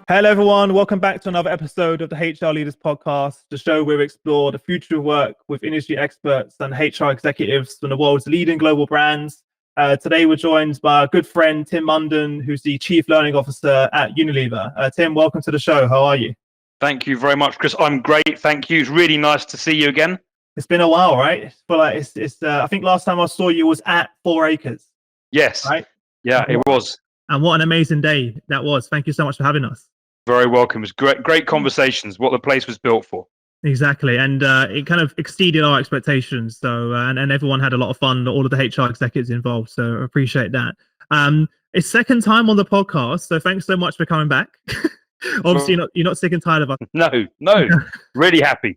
Hello, everyone. Welcome back to another episode of the HR Leaders Podcast, the show where we explore the future of work with industry experts and HR executives from the world's leading global brands. Today, we're joined by our good friend, Tim Munden, who's the Chief Learning Officer at Unilever. Tim, welcome to the show. How are you? Thank you very much, Chris. I'm great. Thank you. It's really nice to see you again. It's been a while, right? But I think last time I saw you was at 4 Acres. Yes. Right? Yeah, it was. And what an amazing day that was. Thank you so much for having us. Very welcome. It was great conversations, what the place was built for. Exactly. And it kind of exceeded our expectations. So, and everyone had a lot of fun, all of the HR executives involved. So I appreciate that. It's second time on the podcast. So thanks so much for coming back. Obviously, you're not sick and tired of us. No. Really happy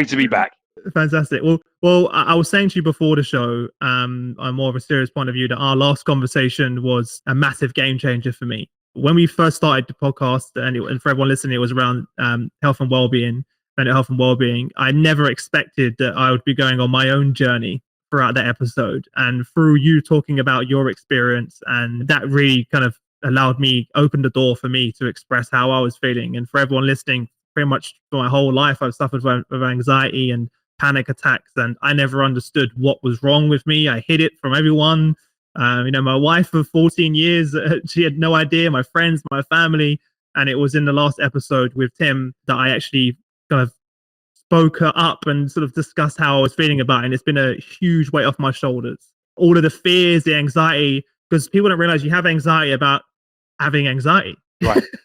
to be back. Fantastic. Well, I was saying to you before the show, on more of a serious point of view, that our last conversation was a massive game changer for me. When we first started the podcast, and for everyone listening, it was around health and well-being, mental health and well-being. I never expected that I would be going on my own journey throughout that episode, and through you talking about your experience, and that really kind of opened the door for me to express how I was feeling. And for everyone listening, pretty much for my whole life, I've suffered with anxiety and panic attacks, and I never understood what was wrong with me. I hid it from everyone. My wife for 14 years, she had no idea, my friends, my family. And it was in the last episode with Tim that I actually kind of spoke her up and sort of discussed how I was feeling about it. And it's been a huge weight off my shoulders. All of the fears, the anxiety, because people don't realize you have anxiety about having anxiety.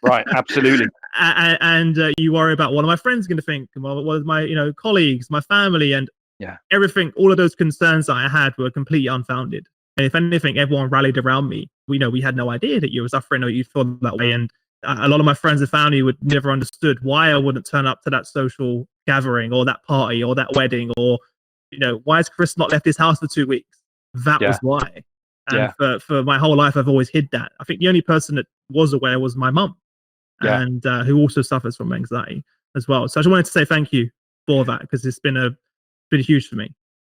Right, absolutely. and you worry about what are my friends going to think, what are my colleagues, my family, and everything. All of those concerns that I had were completely unfounded. And if anything, everyone rallied around me. We had no idea that you were suffering or you felt that way. And a lot of my friends and family would never understood why I wouldn't turn up to that social gathering or that party or that wedding, or why has Chris not left his house for 2 weeks? That was why. And for my whole life, I've always hid that. I think the only person that was aware was my mum, and who also suffers from anxiety as well. So I just wanted to say thank you for that, because it's been huge for me.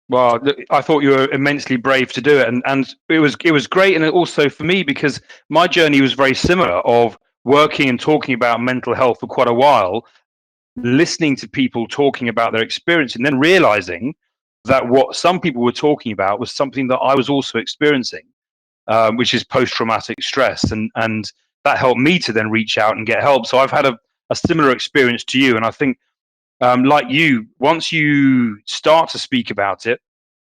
Well, I thought you were immensely brave to do it, and it was great, and also for me, because my journey was very similar, of working and talking about mental health for quite a while, listening to people talking about their experience, and then realizing that what some people were talking about was something that I was also experiencing, which is post-traumatic stress, and that helped me to then reach out and get help. So I've had a similar experience to you, and I think, like you, once you start to speak about it,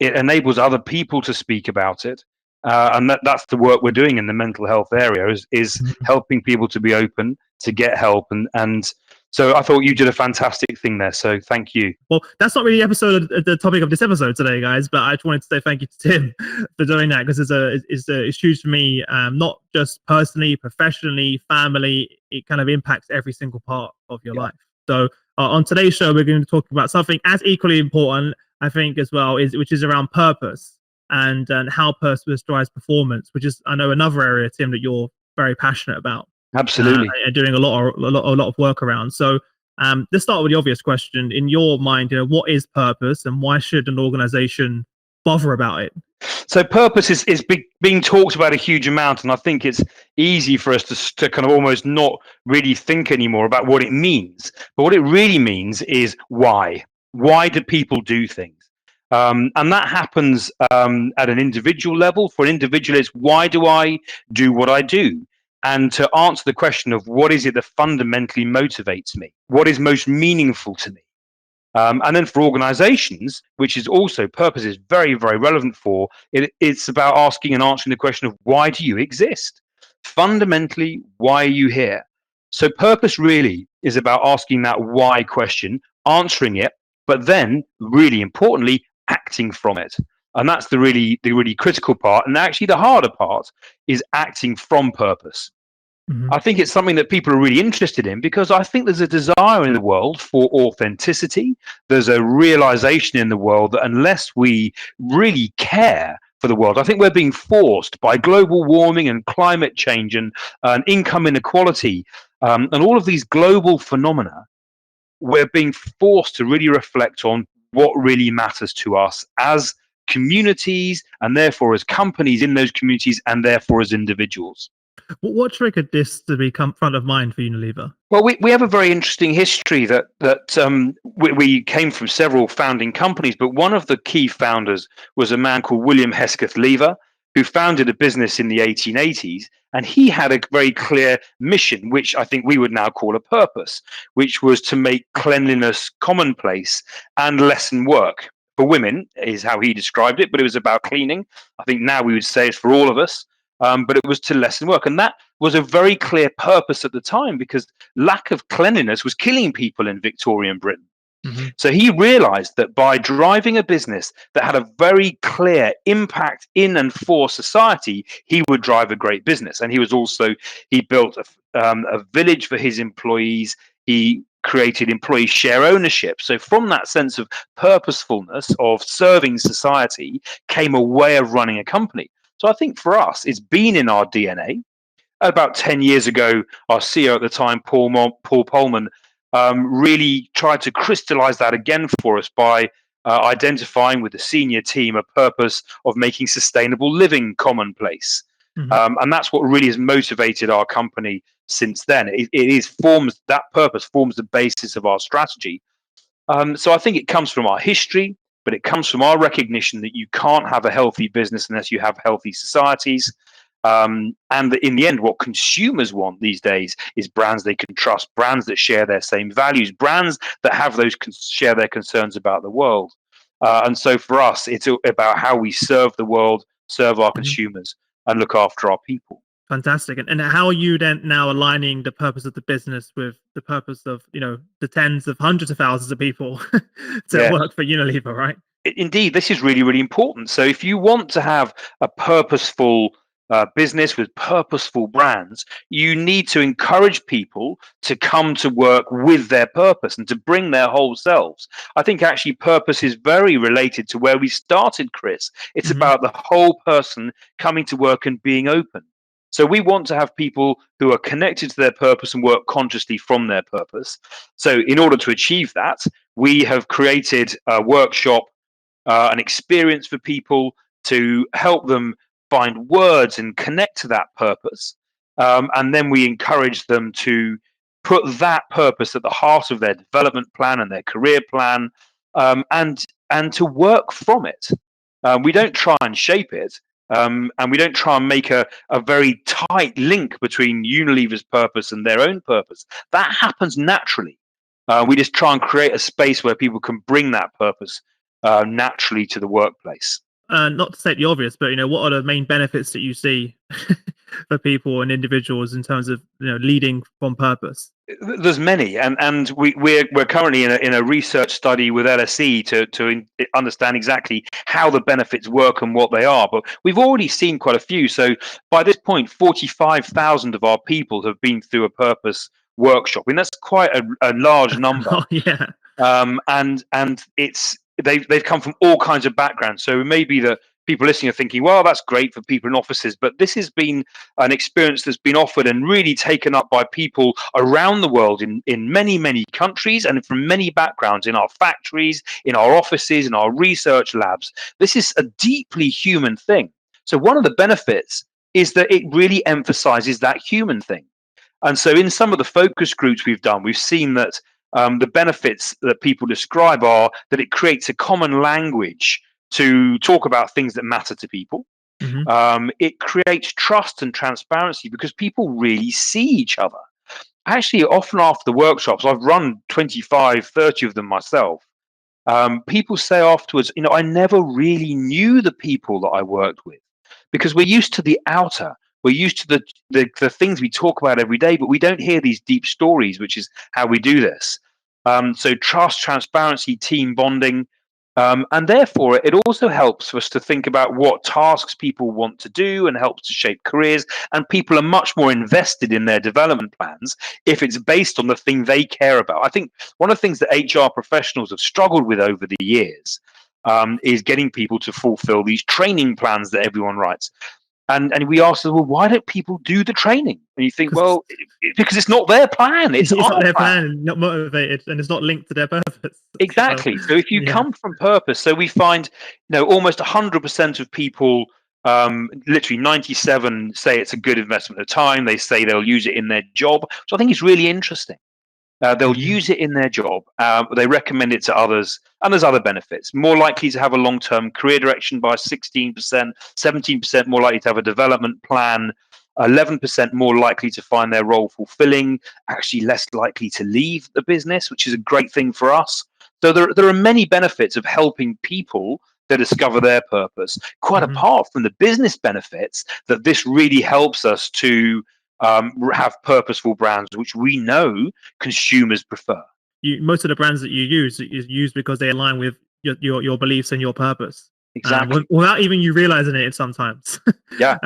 it enables other people to speak about it, and that's the work we're doing in the mental health area, is helping people to be open, to get help, and so I thought you did a fantastic thing there. So thank you. Well, that's not really the topic of this episode today, guys, but I just wanted to say thank you to Tim for doing that, because it's huge for me, not just personally, professionally, family. It kind of impacts every single part of your life. So on today's show, we're going to talk about something as equally important, I think, as well, which is around purpose and how purpose drives performance, which is, I know, another area, Tim, that you're very passionate about. Absolutely. And doing a lot of work around. So let's start with the obvious question. In your mind, what is purpose, and why should an organization bother about it? So purpose is being talked about a huge amount, and I think it's easy for us to kind of almost not really think anymore about what it means. But what it really means is why. Why do people do things? And that happens at an individual level. For an individual, it's why do I do what I do? And to answer the question of what is it that fundamentally motivates me? What is most meaningful to me? And then for organizations, which is also purpose is very, very relevant for, it's about asking and answering the question of why do you exist? Fundamentally, why are you here? So purpose really is about asking that why question, answering it, but then really importantly, acting from it. And that's the really critical part. And actually the harder part is acting from purpose. I think it's something that people are really interested in, because I think there's a desire in the world for authenticity. There's a realization in the world that unless we really care for the world, I think we're being forced by global warming and climate change and income inequality and all of these global phenomena, we're being forced to really reflect on what really matters to us as communities, and therefore as companies in those communities, and therefore as individuals. What triggered this to become front of mind for Unilever? Well, we have a very interesting history we came from several founding companies, but one of the key founders was a man called William Hesketh Lever, who founded a business in the 1880s. And he had a very clear mission, which I think we would now call a purpose, which was to make cleanliness commonplace and lessen work. For women, is how he described it, but it was about cleaning. I think now we would say it's for all of us, but it was to lessen work. And that was a very clear purpose at the time, because lack of cleanliness was killing people in Victorian Britain. Mm-hmm. So he realized that by driving a business that had a very clear impact in and for society, he would drive a great business. And he built a village for his employees. He created employee share ownership. So from that sense of purposefulness of serving society came a way of running a company. So I think for us, it's been in our DNA. About 10 years ago, our CEO at the time, Paul Polman, really tried to crystallize that again for us by identifying with the senior team a purpose of making sustainable living commonplace. Mm-hmm. And that's what really has motivated our company since then. That purpose forms the basis of our strategy. So I think it comes from our history, but it comes from our recognition that you can't have a healthy business unless you have healthy societies. And in the end, what consumers want these days is brands they can trust, brands that share their same values, brands that have share their concerns about the world. And so for us, it's about how we serve the world, serve our Mm-hmm. consumers, and look after our people. Fantastic. And how are you then now aligning the purpose of the business with the purpose of, the tens of hundreds of thousands of people to Yeah. work for Unilever, right? Indeed, this is really, really important. So if you want to have a purposeful business with purposeful brands, you need to encourage people to come to work with their purpose and to bring their whole selves. I think actually purpose is very related to where we started, Chris. It's Mm-hmm. about the whole person coming to work and being open. So we want to have people who are connected to their purpose and work consciously from their purpose. So in order to achieve that, we have created a workshop, an experience for people to help them find words and connect to that purpose. And then we encourage them to put that purpose at the heart of their development plan and their career plan, and to work from it. We don't try and shape it, and we don't try and make a very tight link between Unilever's purpose and their own purpose. That happens naturally. We just try and create a space where people can bring that purpose naturally to the workplace. Not to state the obvious, but what are the main benefits that you see for people and individuals in terms of leading from purpose? There's many, and we're currently in a research study with LSE to understand exactly how the benefits work and what they are. But we've already seen quite a few. So by this point, 45,000 of our people have been through a purpose workshop, and that's quite a large number. Oh, yeah. And they've come from all kinds of backgrounds. So maybe the people listening are thinking, well, that's great for people in offices, but this has been an experience that's been offered and really taken up by people around the world in many, many countries and from many backgrounds, in our factories, in our offices, in our research labs. This is a deeply human thing. So one of the benefits is that it really emphasizes that human thing. And so in some of the focus groups we've done, we've seen that the benefits that people describe are that it creates a common language to talk about things that matter to people. Mm-hmm. It creates trust and transparency because people really see each other. Actually, often after the workshops, I've run 25, 30 of them myself. People say afterwards, I never really knew the people that I worked with, because we're used to the outer. We're used to the things we talk about every day, but we don't hear these deep stories, which is how we do this. So trust, transparency, team bonding. And therefore, it also helps for us to think about what tasks people want to do and helps to shape careers. And people are much more invested in their development plans if it's based on the thing they care about. I think one of the things that HR professionals have struggled with over the years is getting people to fulfill these training plans that everyone writes. And we ask them, well, why don't people do the training? And you think, well, because it's not their plan. It's not their plan, not motivated, and it's not linked to their purpose. Exactly. So if you come from purpose, so we find, almost 100% of people literally 97 say it's a good investment of time. They say they'll use it in their job, which I think is really interesting. They'll use it in their job. They recommend it to others, and there's other benefits. More likely to have a long-term career direction by 16%, 17% more likely to have a development plan, 11% more likely to find their role fulfilling, actually less likely to leave the business, which is a great thing for us. So there are many benefits of helping people to discover their purpose, quite apart from the business benefits that this really helps us to have purposeful brands, which we know consumers prefer. Most of the brands that you use is used because they align with your beliefs and your purpose. Exactly. Without even you realizing it sometimes. Yeah.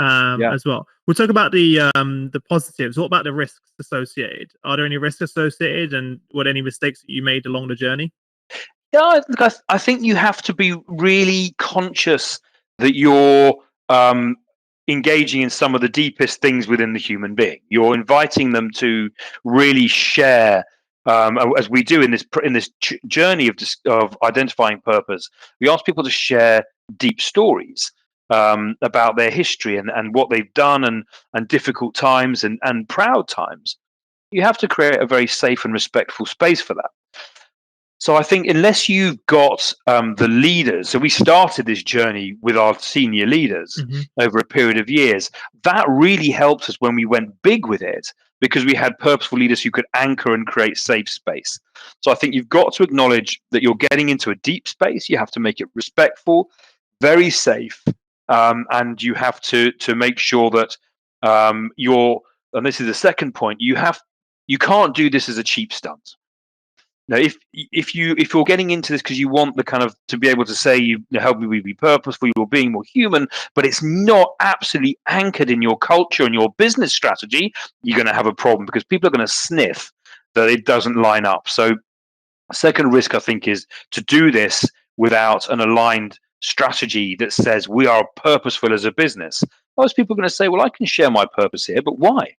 As well. We'll talk about the positives. What about the risks associated? Are there any risks associated, and what any mistakes that you made along the journey? Yeah, I think you have to be really conscious that you're engaging in some of the deepest things within the human being. You're inviting them to really share, as we do in this journey of identifying purpose. We ask people to share deep stories about their history and what they've done, and difficult times and proud times. You have to create a very safe and respectful space for that. So I think unless you've got the leaders, so we started this journey with our senior leaders over a period of years. That really helped us when we went big with it, because we had purposeful leaders who could anchor and create safe space. So I think you've got to acknowledge that you're getting into a deep space. You have to make it respectful, very safe, and you have to make sure that and this is the second point, you can't do this as a cheap stunt. Now, if you're getting into this because you want the kind of to be able to say you help me be purposeful, you're being more human, but it's not absolutely anchored in your culture and your business strategy, you're going to have a problem, because people are going to sniff that it doesn't line up. So, second risk, I think, is to do this without an aligned strategy that says we are purposeful as a business. Most people are going to say, "Well, I can share my purpose here, but why?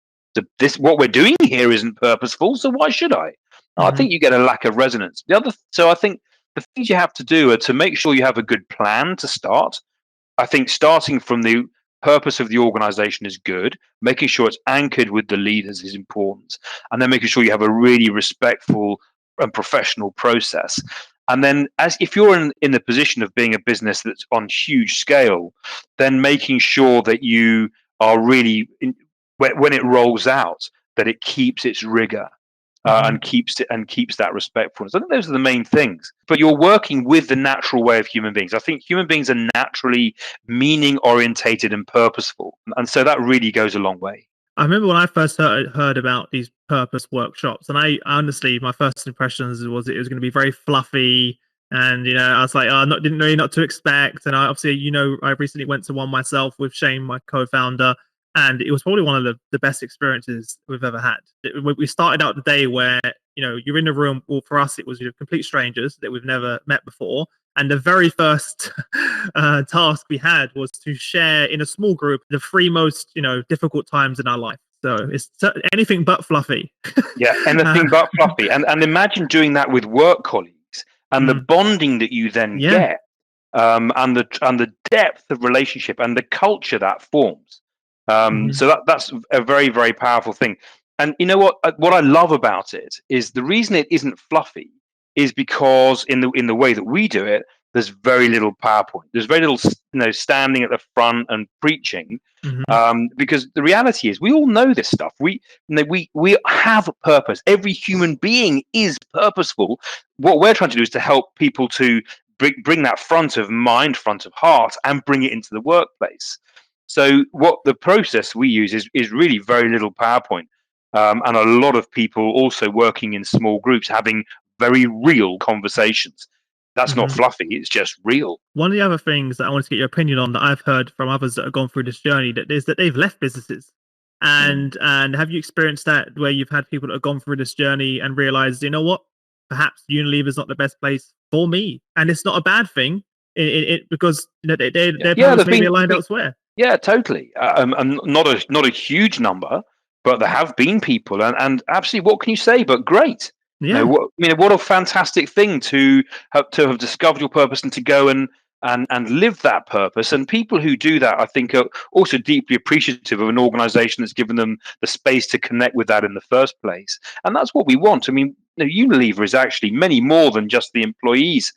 What we're doing here isn't purposeful, so why should I?" I think you get a lack of resonance. So I think the things you have to do are to make sure you have a good plan to start. I think starting from the purpose of the organization is good. Making sure it's anchored with the leaders is important. And then making sure you have a really respectful and professional process. And then if you're in the position of being a business that's on huge scale, then making sure that you are really, when it rolls out, that it keeps its rigor. And keeps that respectfulness. I think those are the main things. But you're working with the natural way of human beings. I think human beings are naturally meaning orientated and purposeful, and so that really goes a long way. I remember when I first heard about these purpose workshops, and I honestly, my first impressions was it was going to be very fluffy, and I was like, didn't know not to expect. And I obviously, I recently went to one myself with Shane, my co-founder. And it was probably one of the best experiences we've ever had. We started out the day where, you're in the room. Well, for us, it was complete strangers that we've never met before. And the very first task we had was to share in a small group the 3 most, difficult times in our life. So it's anything but fluffy. Yeah, anything but fluffy. And imagine doing that with work colleagues and the bonding that you then get, and the depth of relationship and the culture that forms. So that's a very, very powerful thing. And you know what I love about it is the reason it isn't fluffy is because in the way that we do it, there's very little PowerPoint. There's very little, standing at the front and preaching, because the reality is we all know this stuff. We have a purpose. Every human being is purposeful. What we're trying to do is to help people to bring that front of mind, front of heart, and bring it into the workplace. So what the process we use is really very little PowerPoint, and a lot of people also working in small groups, having very real conversations. That's not fluffy, it's just real. One of the other things that I wanted to get your opinion on that I've heard from others that have gone through this journey is that they've left businesses. And have you experienced that, where you've had people that have gone through this journey and realized, what, perhaps Unilever is not the best place for me, and it's not a bad thing, because their purpose may be aligned elsewhere. Yeah, totally. And not a huge number, but there have been people, and absolutely, what can you say? But great. Yeah. What a fantastic thing to have discovered your purpose and to go and and live that purpose. And people who do that, I think, are also deeply appreciative of an organization that's given them the space to connect with that in the first place. And that's what we want. I mean, Unilever is actually many more than just the employees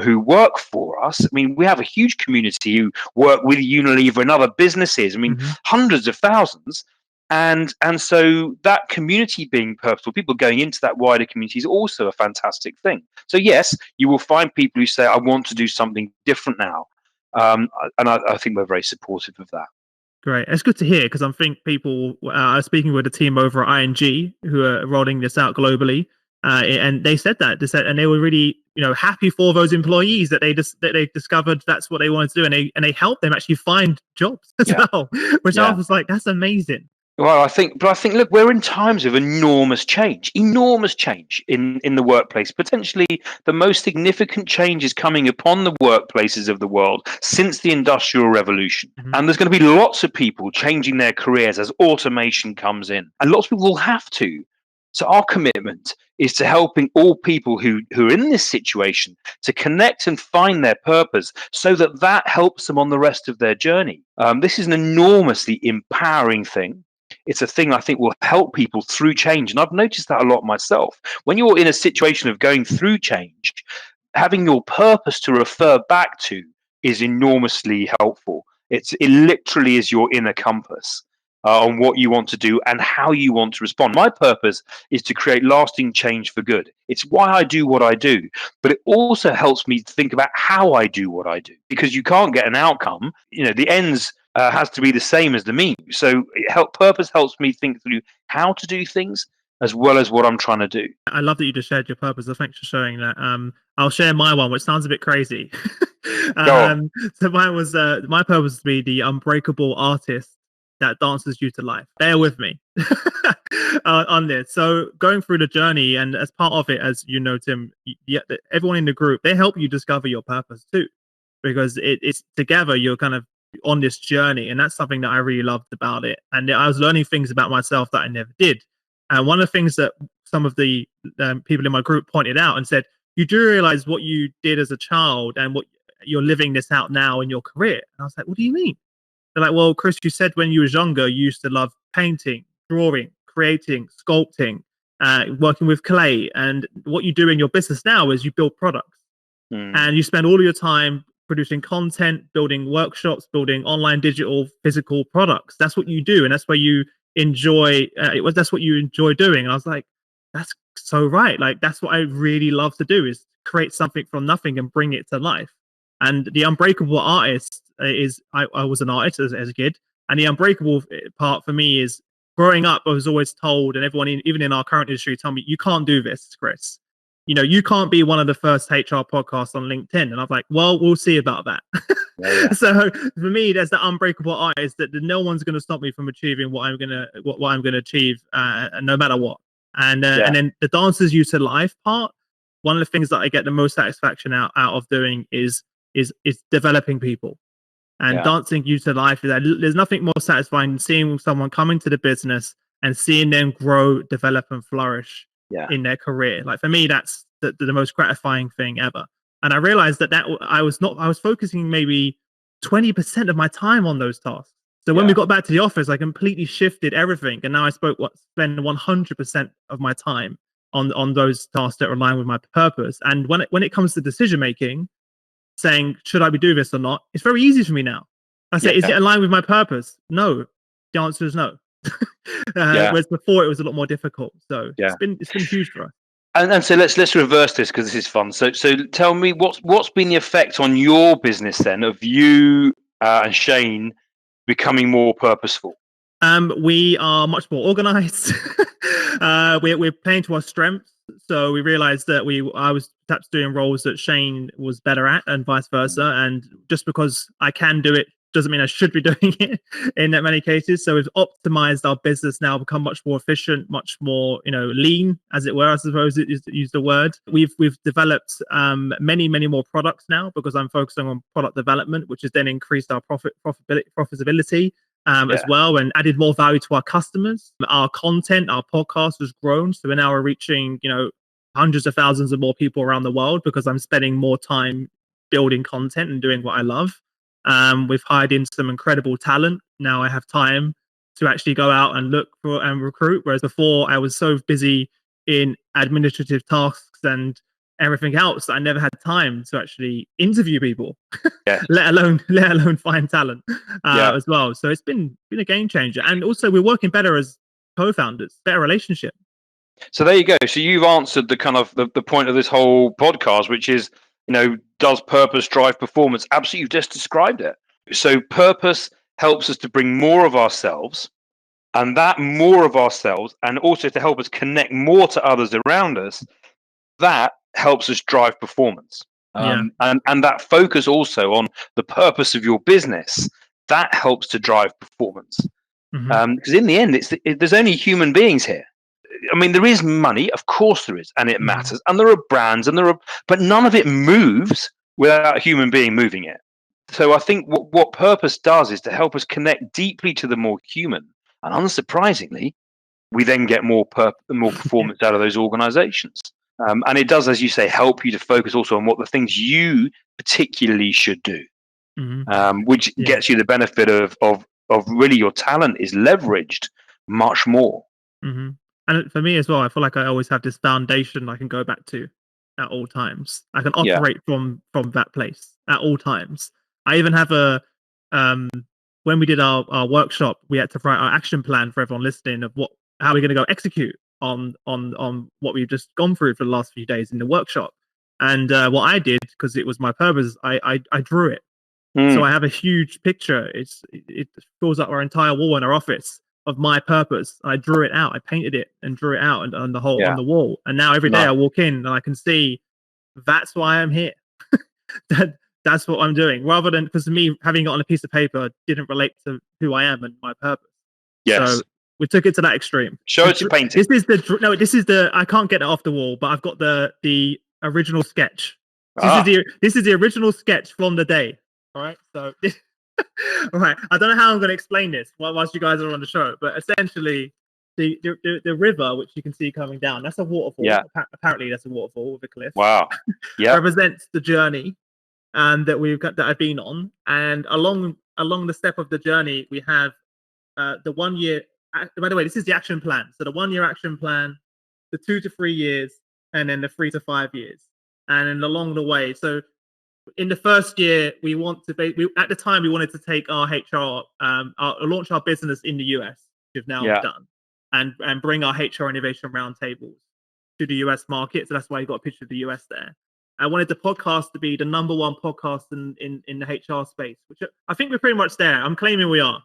who work for us. I mean, we have a huge community who work with Unilever and other businesses. I mean, hundreds of thousands. And so that community being purposeful, people going into that wider community, is also a fantastic thing. So yes, you will find people who say, I want to do something different now. And I think we're very supportive of that. Great. It's good to hear, because I think people are speaking with a team over at ING who are rolling this out globally. And they said that and they were really, happy for those employees that they discovered that's what they wanted to do. And they helped them actually find jobs as well, which I was like, that's amazing. Well, I think, look, we're in times of enormous change in the workplace. Potentially the most significant change is coming upon the workplaces of the world since the Industrial Revolution. And there's going to be lots of people changing their careers as automation comes in. And lots of people will have to. So our commitment is to helping all people who are in this situation to connect and find their purpose, so that helps them on the rest of their journey. This is an enormously empowering thing. It's a thing I think will help people through change. And I've noticed that a lot myself. When you're in a situation of going through change, having your purpose to refer back to is enormously helpful. It literally is your inner compass on what you want to do and how you want to respond. My purpose is to create lasting change for good. It's why I do what I do, but it also helps me think about how I do what I do, because you can't get an outcome. The ends has to be the same as the means. So purpose helps me think through how to do things as well as what I'm trying to do. I love that you just shared your purpose. So thanks for sharing that. I'll share my one, which sounds a bit crazy. So mine was my purpose to be the unbreakable artist that dances you to life. Bear with me on this. So going through the journey, and as part of it, as you know, Tim, everyone in the group, they help you discover your purpose too, because it's together you're kind of on this journey. And that's something that I really loved about it. And I was learning things about myself that I never did. And one of the things that some of the people in my group pointed out and said, you do realize what you did as a child and what you're living this out now in your career. And I was like, what do you mean? They're like, well, Chris, you said when you was younger, you used to love painting, drawing, creating, sculpting, working with clay. And what you do in your business now is you build products. And you spend all of your time producing content, building workshops, building online, digital, physical products. That's what you do. And that's where you enjoy, that's what you enjoy doing. And I was like, that's so right. Like, that's what I really love to do, is create something from nothing and bring it to life. And the unbreakable artist is, I was an artist as a kid. And the unbreakable part for me is, growing up, I was always told, and everyone, even in our current industry, tell me, you can't do this, Chris. You can't be one of the first HR podcasts on LinkedIn. And I'm like, well, we'll see about that. So for me, there's the unbreakable artist that no one's going to stop me from achieving what I'm going to achieve, no matter what. And then the dances you to life part. One of the things that I get the most satisfaction out of doing is developing people. And dancing you to life, there's nothing more satisfying than seeing someone come into the business and seeing them grow, develop, and flourish in their career. Like, for me, that's the most gratifying thing ever. And I realized that I was focusing maybe 20% of my time on those tasks. So when we got back to the office, I completely shifted everything. And now I spend 100% of my time on those tasks that are aligned with my purpose. And when it comes to decision making, saying, should I be doing this or not? It's very easy for me now. I say, is it aligned with my purpose? No. The answer is no. Whereas before it was a lot more difficult. So it's been huge for us. And so let's reverse this, because this is fun. So tell me, what's been the effect on your business then of you and Shane becoming more purposeful? We are much more organized. We're playing to our strengths. So we realized that I was perhaps doing roles that Shane was better at, and vice versa. And just because I can do it doesn't mean I should be doing it in that many cases. So we've optimized our business now, become much more efficient, much more, lean, as it were, I suppose is to use the word. We've developed many more products now, because I'm focusing on product development, which has then increased our profitability as well, and added more value to our customers. Our content, our podcast has grown. So we're now reaching, hundreds of thousands of more people around the world, because I'm spending more time building content and doing what I love. We've hired in some incredible talent. Now I have time to actually go out and look for and recruit. Whereas before I was so busy in administrative tasks and everything else that I never had time to actually interview people, Yes. let alone find talent Yeah. as well. So it's been a game changer. And also we're working better as co-founders, better relationship. So there you go. So you've answered the kind of the point of this whole podcast, which is, does purpose drive performance? Absolutely, you've just described it. So purpose helps us to bring more of ourselves, and that more of ourselves, and also to help us connect more to others around us, that helps us drive performance. Yeah. And that focus also on the purpose of your business, that helps to drive performance. Because in the end, there's only human beings here. I mean, there is money, of course there is, and it matters, and there are brands, but none of it moves without a human being moving it. So I think what purpose does is to help us connect deeply to the more human, and unsurprisingly, we then get more performance out of those organizations. And it does, as you say, help you to focus also on what the things you particularly should do, which gets you the benefit of really your talent is leveraged much more. And for me as well, I feel like I always have this foundation I can go back to at all times. I can operate from that place at all times. I even have when we did our workshop, we had to write our action plan for everyone listening of how we're going to go execute on what we've just gone through for the last few days in the workshop. And what I did, because it was my purpose, I drew it. So I have a huge picture. It fills up our entire wall in our office of my purpose. I drew it out. I painted it and drew it out on the whole on the wall. And now every day I walk in and I can see that's why I'm here. That's what I'm doing. Rather than, because me having it on a piece of paper didn't relate to who I am and my purpose. Yes. So we took it to that extreme. Show us your painting. This is the I can't get it off the wall, but I've got the original sketch. This is the original sketch from the day. All right. So all right. I don't know how I'm going to explain this whilst you guys are on the show, but essentially the river, which you can see coming down, that's a waterfall. Yeah. Apparently that's a waterfall with a cliff. Wow. Yeah. Represents the journey that I've been on. And along the step of the journey, we have the 1 year. By the way, this is the action plan. So the 1 year action plan, the 2 to 3 years, and then the 3 to 5 years. And then along the way, so in the first year, we want to at the time we wanted to take our HR, launch our business in the US, which we've now done, and bring our HR innovation roundtables to the US market. So that's why you got a picture of the US there. I wanted the podcast to be the #1 podcast in the HR space, which I think we're pretty much there. I'm claiming we are.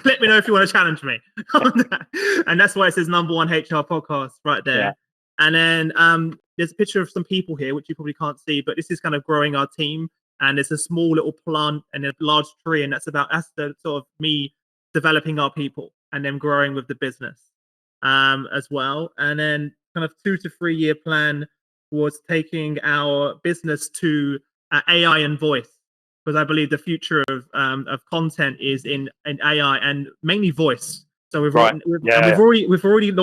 Let me know if you want to challenge me on that. And that's why it says #1 HR podcast right there. Yeah. And then there's a picture of some people here, which you probably can't see, but this is kind of growing our team. And there's a small little plant and a large tree, and that's the sort of me developing our people and then growing with the business as well. And then kind of 2 to 3 year plan was taking our business to AI and voice, because I believe the future of content is in AI and mainly voice. So we've already,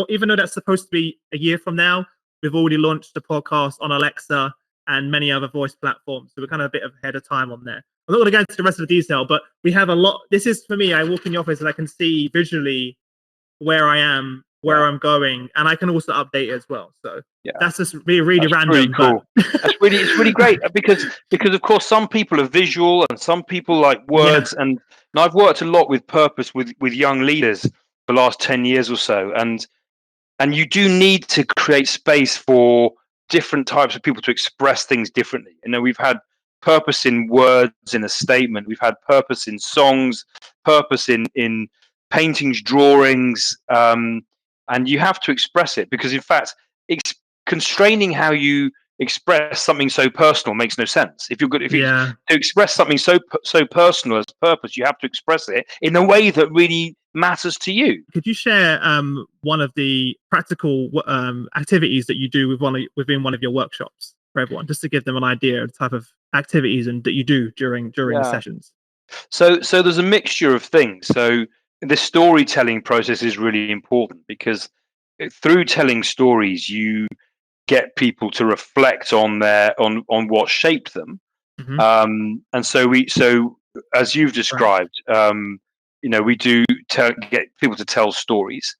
even though that's supposed to be a year from now, we've already launched the podcast on Alexa and many other voice platforms. So we're kind of a bit ahead of time on there. I'm not going to go into the rest of the detail, but we have a lot. This is for me. I walk in the office and I can see visually where I am, where I'm going, and I can also update it as well. So that's just really random. Really cool. It's really great because of course some people are visual and some people like words, and I've worked a lot with purpose with young leaders the last 10 years or so, and you do need to create space for different types of people to express things differently. We've had purpose in words in a statement, we've had purpose in songs, purpose in paintings, drawings, and you have to express it, because in fact constraining how you express something so personal makes no sense. If you to express something so personal as purpose, you have to express it in a way that really matters to you. Could you share one of the practical activities that you do within one of your workshops for everyone, just to give them an idea of the type of activities that you do during the sessions? So there's a mixture of things. So the storytelling process is really important, because through telling stories you get people to reflect on what shaped them, And so as you've described, we do get people to tell stories.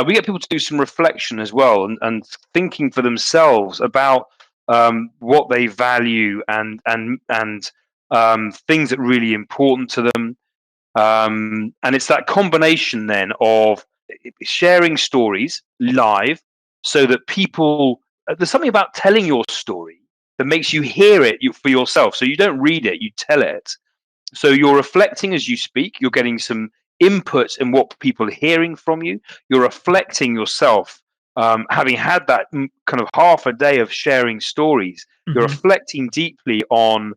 We get people to do some reflection as well, and thinking for themselves about what they value and things that are really important to them. And it's that combination then of sharing stories live, so that people, there's something about telling your story that makes you hear it for yourself. So you don't read it, you tell it. So you're reflecting as you speak, you're getting some input in what people are hearing from you. You're reflecting yourself, having had that kind of half a day of sharing stories. You're reflecting deeply on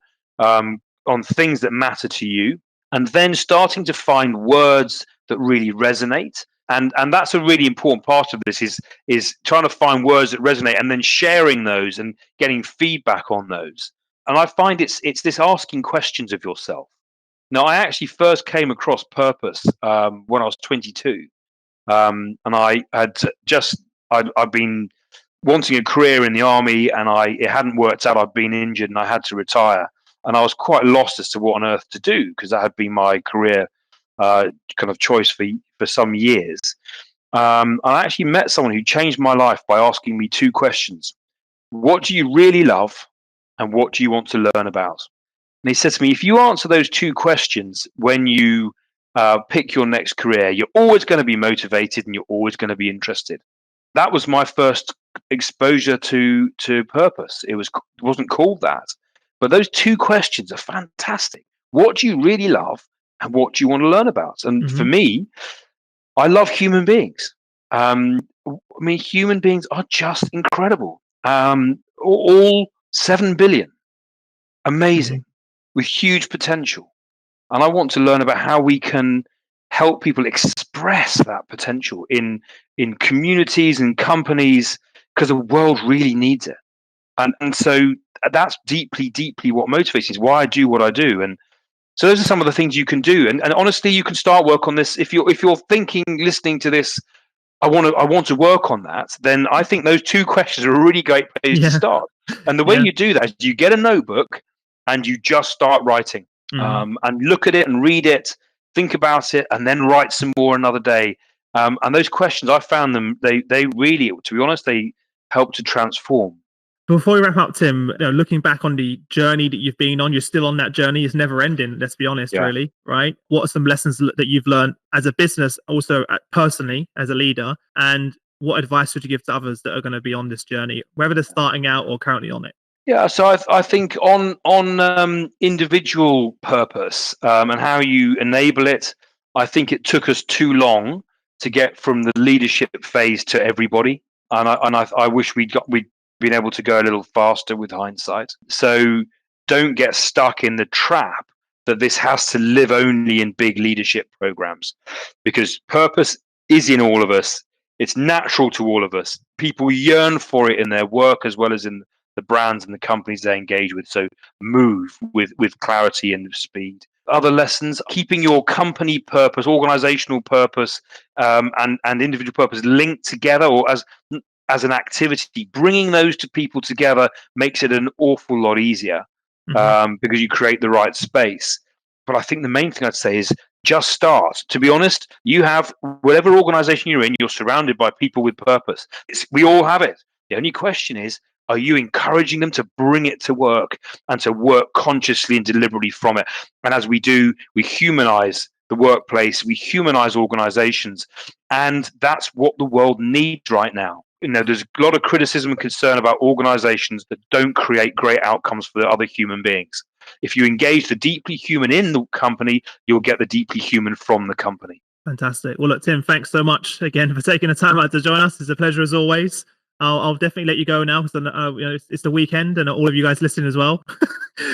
things that matter to you, and then starting to find words that really resonate. And that's a really important part of this, is trying to find words that resonate and then sharing those and getting feedback on those. And I find it's this asking questions of yourself. Now, I actually first came across purpose when I was 22, and I had I'd been wanting a career in the army, and it hadn't worked out. I'd been injured, and I had to retire, and I was quite lost as to what on earth to do, because that had been my career kind of choice for some years. I actually met someone who changed my life by asking me two questions: what do you really love, and what do you want to learn about? And he said to me, if you answer those two questions when you pick your next career, you're always going to be motivated and you're always going to be interested. That was my first exposure to purpose. It wasn't called that, but those two questions are fantastic. What do you really love, and what do you want to learn about? And for me, I love human beings. I mean, human beings are just incredible. All 7 billion, amazing, with huge potential. And I want to learn about how we can help people express that potential in communities and companies, because the world really needs it. And so that's deeply what motivates me, is why I do what I do. And so those are some of the things you can do. And honestly, you can start work on this. If you're thinking, listening to this, I want to work on that, then I think those two questions are a really great place to start. And the way you do that is you get a notebook and you just start writing, and look at it and read it, think about it, and then write some more another day. And those questions, I found them, they really, to be honest, they help to transform. Before we wrap up, Tim, looking back on the journey that you've been on, you're still on that journey. It's never ending. Let's be honest, really, right? What are some lessons that you've learned as a business, also personally as a leader, and what advice would you give to others that are going to be on this journey, whether they're starting out or currently on it? Yeah, so I think on individual purpose, and how you enable it, I think it took us too long to get from the leadership phase to everybody, and I wish we'd been able to go a little faster with hindsight. So don't get stuck in the trap that this has to live only in big leadership programs, because purpose is in all of us. It's natural to all of us. People yearn for it in their work as well as in the brands and the companies they engage with. So move with clarity and speed. Other lessons: keeping your company purpose, organizational purpose, and individual purpose linked together, or as an activity. Bringing those two people together makes it an awful lot easier, because you create the right space. But I think the main thing I'd say is just start. To be honest, you have, whatever organization you're in, you're surrounded by people with purpose. We all have it. The only question is, are you encouraging them to bring it to work and to work consciously and deliberately from it? And as we do, we humanize the workplace, we humanize organizations, and that's what the world needs right now. There's a lot of criticism and concern about organizations that don't create great outcomes for the other human beings. If you engage the deeply human in the company, you'll get the deeply human from the company. Fantastic. Well, look, Tim, thanks so much again for taking the time out to join us. It's a pleasure as always. I'll definitely let you go now, because it's the weekend, and all of you guys listening as well.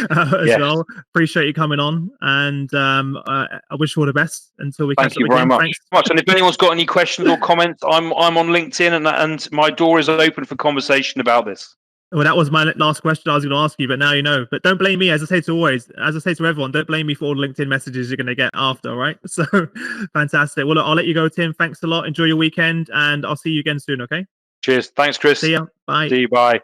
Well, appreciate you coming on, and I wish you all the best until we catch up again. Thank you very much. And if anyone's got any questions or comments, I'm on LinkedIn, and my door is open for conversation about this. Well, that was my last question I was going to ask you, but now you know. But don't blame me, as I say to everyone, don't blame me for all the LinkedIn messages you're going to get after, right? So fantastic. Well, look, I'll let you go, Tim. Thanks a lot. Enjoy your weekend, and I'll see you again soon, okay? Cheers. Thanks, Chris. See ya. Bye. See you. Bye.